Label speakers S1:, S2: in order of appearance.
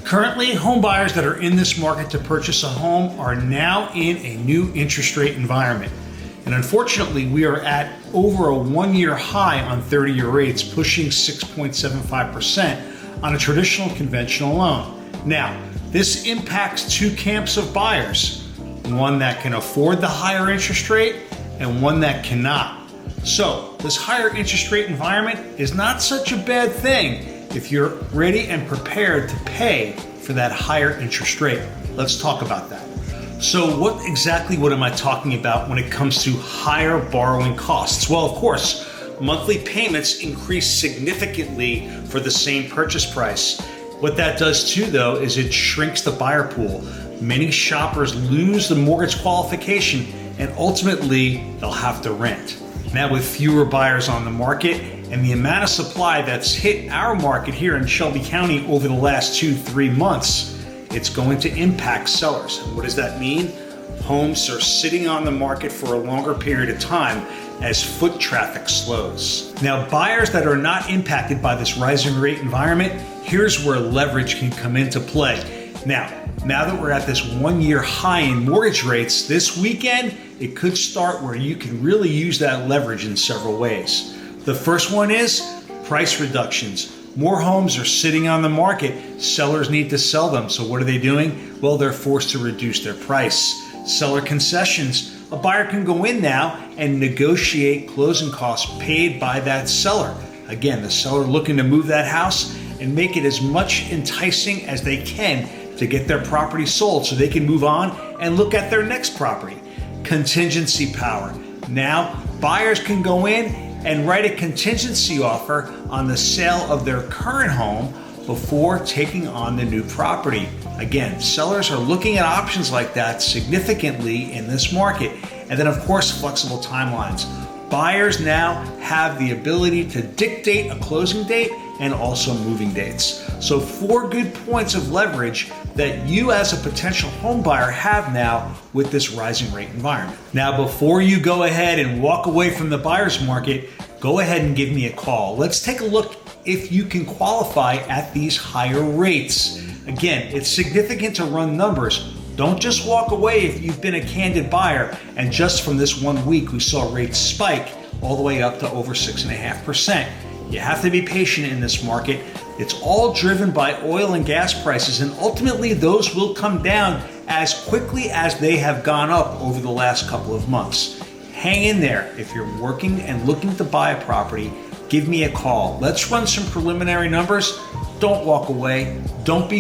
S1: Currently, home buyers that are in this market to purchase a home are now in a new interest rate environment. And unfortunately, we are at over a 1-year high on 30-year rates, pushing 6.75% on a traditional conventional loan. Now, this impacts two camps of buyers, one that can afford the higher interest rate and one that cannot. So, this higher interest rate environment is not such a bad thing if you're ready and prepared to pay for that higher interest rate. Let's talk about that. So what am I talking about when it comes to higher borrowing costs? Well, of course, monthly payments increase significantly for the same purchase price. What that does too, though, is it shrinks the buyer pool. Many shoppers lose the mortgage qualification and ultimately they'll have to rent. Now, with fewer buyers on the market and the amount of supply that's hit our market here in Shelby County over the last 2-3 months, it's going to impact sellers. And what does that mean? Homes are sitting on the market for a longer period of time as foot traffic slows. Now, buyers that are not impacted by this rising rate environment, here's where leverage can come into play. Now that we're at this 1-year high in mortgage rates, this weekend, it could start where you can really use that leverage in several ways. The first one is price reductions. More homes are sitting on the market. Sellers need to sell them. So what are they doing? Well, they're forced to reduce their price. Seller concessions. A buyer can go in now and negotiate closing costs paid by that seller. Again, the seller looking to move that house and make it as much enticing as they can to get their property sold so they can move on and look at their next property. Contingency power. Now, buyers can go in and write a contingency offer on the sale of their current home before taking on the new property. Again, sellers are looking at options like that significantly in this market. And then, of course, flexible timelines. Buyers now have the ability to dictate a closing date and also moving dates. So 4 good points of leverage that you as a potential home buyer have now with this rising rate environment. Now, before you go ahead and walk away from the buyer's market, go ahead and give me a call. Let's take a look if you can qualify at these higher rates. Again, it's significant to run numbers. Don't just walk away if you've been a candid buyer and just from this 1 week we saw rates spike all the way up to over 6.5%. You have to be patient in this market. It's all driven by oil and gas prices, and ultimately those will come down as quickly as they have gone up over the last couple of months. Hang in there. If you're working and looking to buy a property, give me a call. Let's run some preliminary numbers. Don't walk away. Don't be